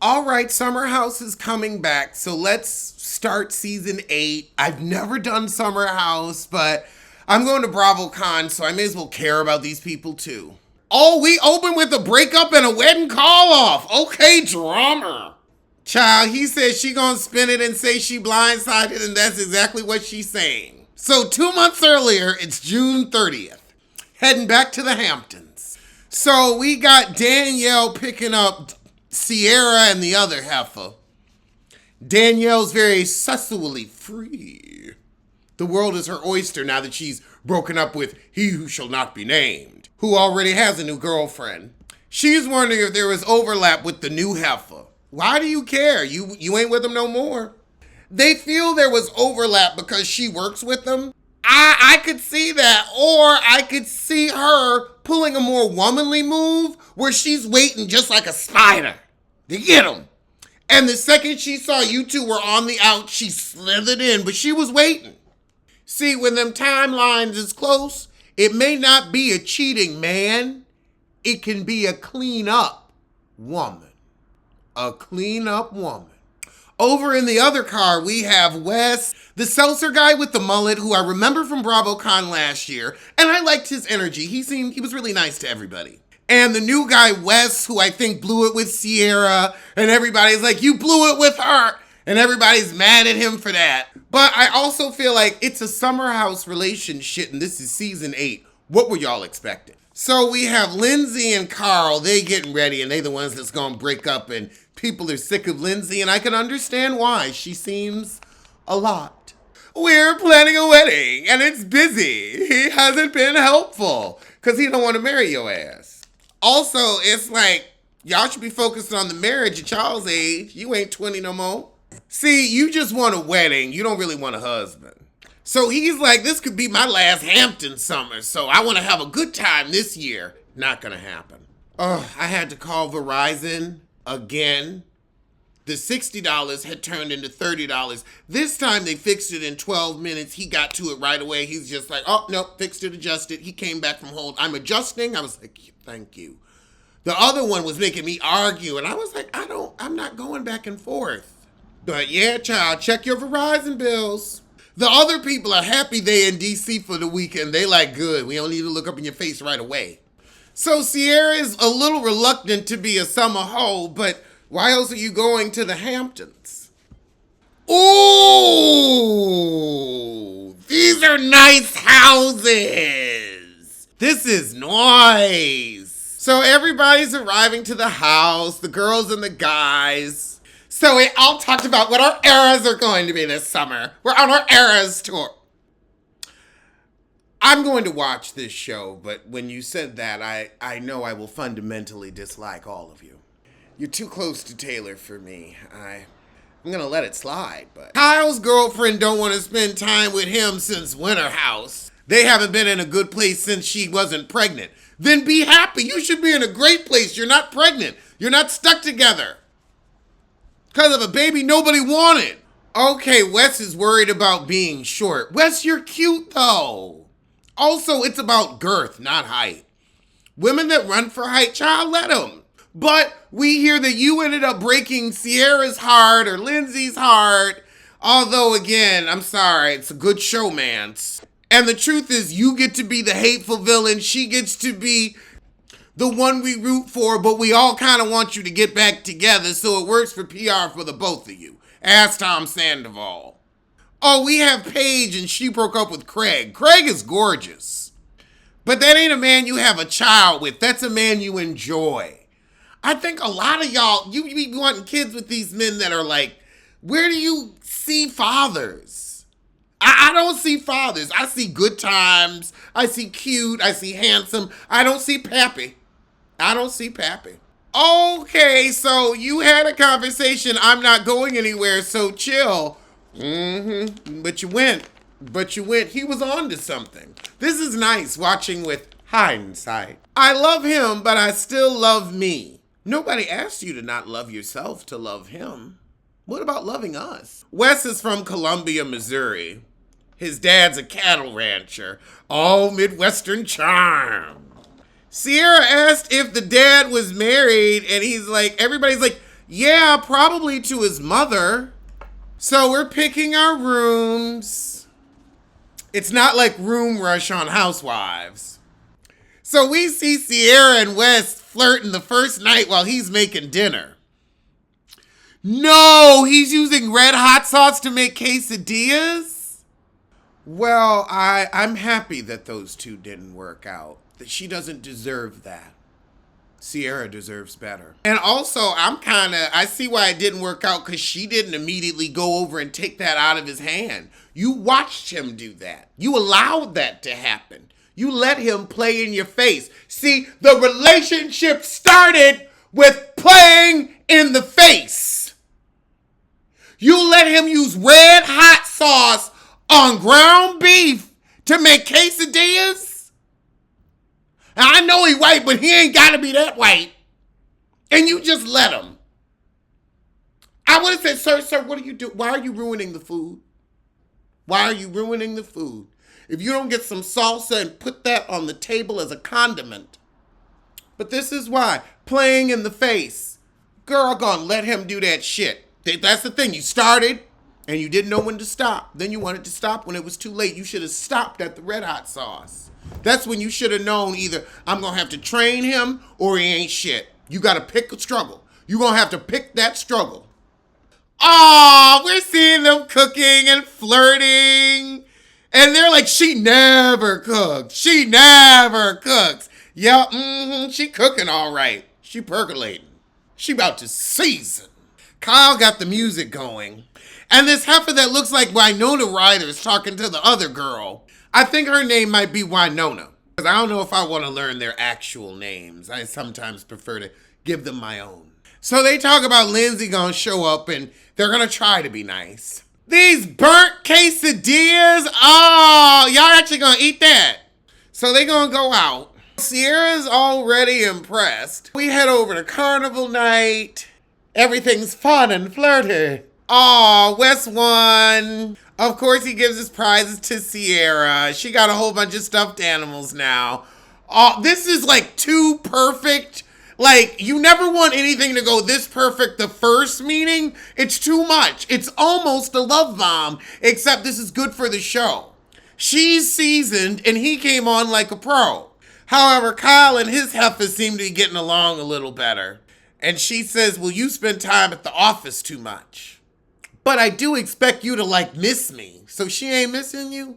All right, Summer House is coming back, so let's start season 8. I've never done Summer House, but I'm going to BravoCon, so I may as well care about these people too. Oh, we open with a breakup and a wedding call-off. Okay, drama. Child, he says she gonna spin it and say she blindsided, and that's exactly what she's saying. So 2 months earlier, it's June 30th. Heading back to the Hamptons. So we got Danielle picking up Sierra and the other heifer. Danielle's very sexually free. The world is her oyster now that she's broken up with he who shall not be named, who already has a new girlfriend. She's wondering if there was overlap with the new heifer. Why do you care? You ain't with them no more. They feel there was overlap because she works with them. I could see that, or I could see her pulling a more womanly move where she's waiting just like a spider to get him. And the second she saw you two were on the out, she slithered in, but she was waiting. See, when them timelines is close, it may not be a cheating man. It can be a clean-up woman. A clean-up woman. Over in the other car, we have Wes, the seltzer guy with the mullet, who I remember from BravoCon last year, and I liked his energy. He was really nice to everybody. And the new guy, Wes, who I think blew it with Sierra, and everybody's like, you blew it with her, and everybody's mad at him for that. But I also feel like it's a Summer House relationship, and this is season 8. What were y'all expecting? So we have Lindsay and Carl, they getting ready, and they the ones that's gonna break up, and people are sick of Lindsay, and I can understand why. She seems a lot. We're planning a wedding, and it's busy. He hasn't been helpful, because he don't want to marry your ass. Also, it's like, y'all should be focused on the marriage at y'all's age. You ain't 20 no more. See, you just want a wedding. You don't really want a husband. So he's like, this could be my last Hampton summer, so I want to have a good time this year. Not gonna happen. Oh, I had to call Verizon again. The $60 had turned into $30. This time they fixed it in 12 minutes. He got to it right away. He's just like, oh, no, fixed it, adjusted. He came back from hold. I'm adjusting. I was like, thank you. The other one was making me argue, and I was like, I'm not going back and forth. But yeah, child, check your Verizon bills. The other people are happy they in DC for the weekend. They like, good. We don't need to look up in your face right away. So Sierra is a little reluctant to be a summer hoe, but why else are you going to the Hamptons? Ooh, these are nice houses. This is nice. So everybody's arriving to the house, the girls and the guys. So we all talked about what our eras are going to be this summer. We're on our eras tour. I'm going to watch this show, but when you said that, I know I will fundamentally dislike all of you. You're too close to Taylor for me. I'm gonna let it slide, but Kyle's girlfriend don't want to spend time with him since Winter House. They haven't been in a good place since she wasn't pregnant. Then be happy. You should be in a great place. You're not pregnant. You're not stuck together because of a baby nobody wanted. Okay, Wes is worried about being short. Wes, you're cute though. Also, it's about girth, not height. Women that run for height, child, let them. But we hear that you ended up breaking Sierra's heart or Lindsay's heart. Although, again, I'm sorry, it's a good showmance. And the truth is, you get to be the hateful villain. She gets to be the one we root for, but we all kind of want you to get back together, so it works for PR for the both of you. Ask Tom Sandoval. Oh, we have Paige, and she broke up with Craig. Craig is gorgeous. But that ain't a man you have a child with. That's a man you enjoy. I think a lot of y'all, you be wanting kids with these men that are like, where do you see fathers? I don't see fathers. I see good times. I see cute. I see handsome. I don't see pappy. Okay, so you had a conversation. I'm not going anywhere, so chill. But you went. He was on to something. This is nice watching with hindsight. I love him, but I still love me. Nobody asked you to not love yourself to love him. What about loving us? Wes is from Columbia, Missouri. His dad's a cattle rancher. All Midwestern charm. Sierra asked if the dad was married, and he's like, everybody's like, Yeah, probably to his mother. So we're picking our rooms. It's not like room rush on Housewives. So we see Sierra and Wes flirting the first night while he's making dinner. No, he's using red hot sauce to make quesadillas? Well, I'm happy that those two didn't work out. That she doesn't deserve that. Sierra deserves better. And also, I see why it didn't work out, because she didn't immediately go over and take that out of his hand. You watched him do that. You allowed that to happen. You let him play in your face. See, the relationship started with playing in the face. You let him use red hot sauce on ground beef to make quesadillas? Now, I know he white, but he ain't got to be that white. And you just let him. I would have said, sir, what are you doing? Why are you ruining the food? Why are you ruining the food? If you don't get some salsa and put that on the table as a condiment. But this is why. Playing in the face. Girl, gonna let him do that shit. That's the thing. You started and you didn't know when to stop. Then you wanted to stop when it was too late. You should have stopped at the red hot sauce. That's when you should have known either I'm going to have to train him or he ain't shit. You got to pick a struggle. You're going to have to pick that struggle. Oh, we're seeing them cooking and flirting. And they're like, she never cooks. She never cooks. Yeah, she cooking all right. She percolating. She about to season. Kyle got the music going. And this heifer that looks like Winona Ryder is talking to the other girl. I think her name might be Winona. Because I don't know if I want to learn their actual names. I sometimes prefer to give them my own. So they talk about Lindsay gonna show up and they're gonna try to be nice. These burnt quesadillas, oh, y'all actually gonna eat that. So they gonna go out. Sierra's already impressed. We head over to carnival night. Everything's fun and flirty. Oh, Wes won. Of course, he gives his prizes to Sierra. She got a whole bunch of stuffed animals now. Oh, this is like too perfect. Like, you never want anything to go this perfect the first meeting. It's too much. It's almost a love bomb, except this is good for the show. She's seasoned, and he came on like a pro. However, Kyle and his heifer seem to be getting along a little better. And she says, well, you spend time at the office too much. But I do expect you to, miss me. So she ain't missing you?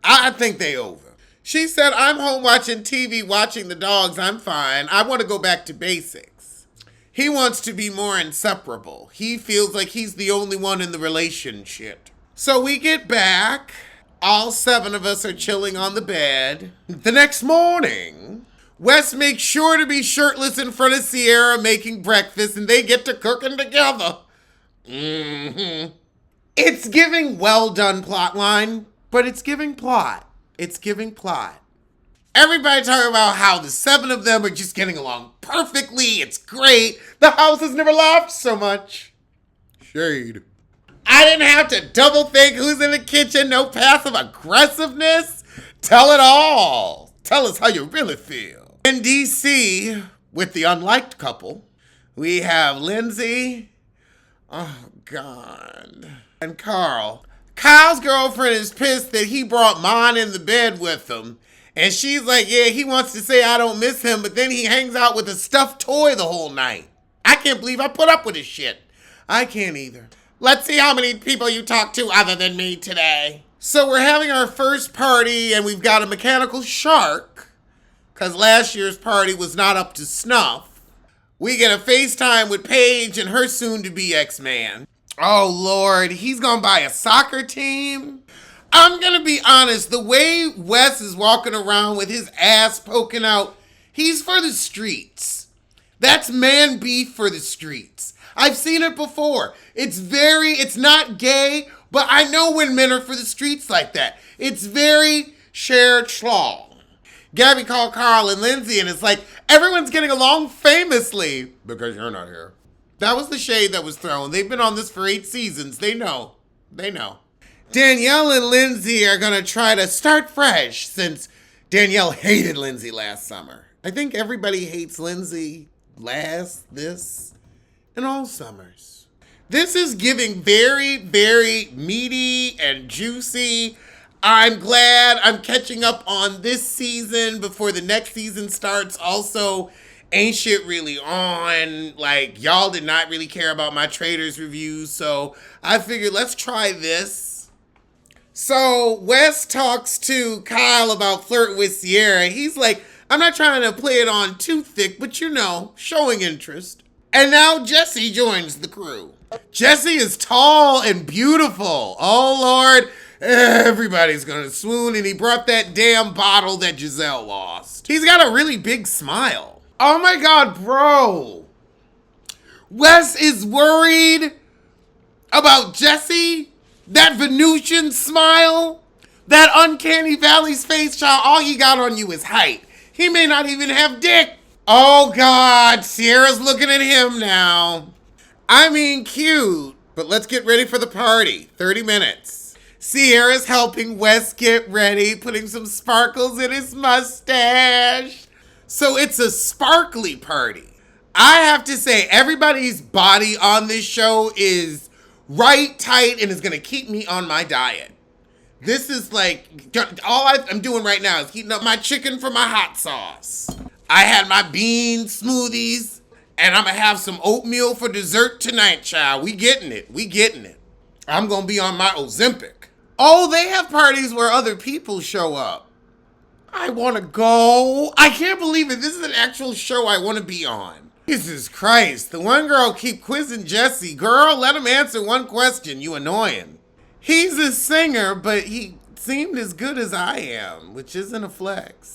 I think they over. She said, I'm home watching TV, watching the dogs. I'm fine. I want to go back to basics. He wants to be more inseparable. He feels like he's the only one in the relationship. So we get back. All 7 of us are chilling on the bed. The next morning, Wes makes sure to be shirtless in front of Sierra making breakfast, and they get to cooking together. It's giving well done plotline, but it's giving plot. It's giving plot. Everybody talking about how the 7 of them are just getting along perfectly. It's great. The house has never laughed so much. Shade. I didn't have to double think who's in the kitchen. No passive aggressiveness. Tell it all. Tell us how you really feel. In DC, with the unliked couple, we have Lindsay. Oh, God. And Carl. Kyle's girlfriend is pissed that he brought Mon in the bed with him. And she's like, yeah, he wants to say I don't miss him, but then he hangs out with a stuffed toy the whole night. I can't believe I put up with his shit. I can't either. Let's see how many people you talk to other than me today. So we're having our first party, and we've got a mechanical shark, because last year's party was not up to snuff. We get a FaceTime with Paige and her soon-to-be ex-man. Oh, Lord, he's gonna buy a soccer team? I'm gonna be honest, the way Wes is walking around with his ass poking out, he's for the streets. That's man beef for the streets. I've seen it before. It's not gay, but I know when men are for the streets like that. It's very shared schlong. Gabby called Carl and Lindsay, and it's like, everyone's getting along famously because you're not here. That was the shade that was thrown. They've been on this for 8 seasons. They know. They know. Danielle and Lindsay are going to try to start fresh since Danielle hated Lindsay last summer. I think everybody hates Lindsay this. in all summers. This is giving very, very meaty and juicy. I'm glad I'm catching up on this season before the next season starts. Also, ain't shit really on. Like, y'all did not really care about my Traders reviews, so I figured let's try this. So Wes talks to Kyle about Flirt with Sierra. He's like, I'm not trying to play it on too thick, but you know, showing interest. And now Jesse joins the crew. Jesse is tall and beautiful. Oh Lord, everybody's gonna swoon, and he brought that damn bottle that Giselle lost. He's got a really big smile. Oh my God, bro. Wes is worried about Jesse. That Venusian smile. That uncanny valley's face, child. All he got on you is height. He may not even have dick. Oh God, Sierra's looking at him now. I mean, cute, but let's get ready for the party. 30 minutes. Sierra's helping Wes get ready, putting some sparkles in his mustache. So it's a sparkly party. I have to say, everybody's body on this show is right tight and is gonna keep me on my diet. This is like, all I'm doing right now is heating up my chicken for my hot sauce. I had my bean smoothies, and I'm gonna have some oatmeal for dessert tonight, child. We getting it. We getting it. I'm gonna be on my Ozempic. Oh, they have parties where other people show up. I wanna go. I can't believe it. This is an actual show I wanna be on. Jesus Christ. The one girl keep quizzing Jesse. Girl, let him answer one question. You annoying. He's a singer, but he seemed as good as I am, which isn't a flex.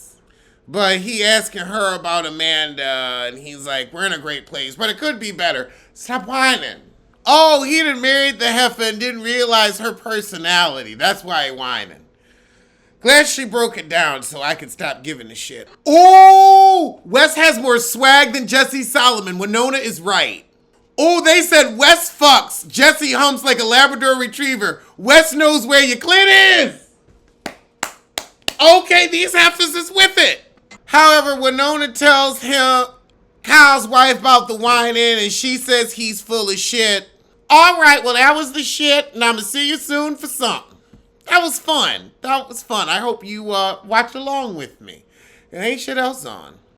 But he asking her about Amanda, and he's like, we're in a great place, but it could be better. Stop whining. Oh, he done married the heifer and didn't realize her personality. That's why he whining. Glad she broke it down so I could stop giving a shit. Oh, Wes has more swag than Jesse Solomon. Winona is right. Oh, they said Wes fucks. Jesse humps like a Labrador Retriever. Wes knows where your clit is. Okay, these heifers is with it. However, Winona tells him, Kyle's wife, about the whining, and she says he's full of shit. All right, well, that was the shit, and I'm gonna see you soon for something. That was fun. That was fun. I hope you watch along with me. There ain't shit else on.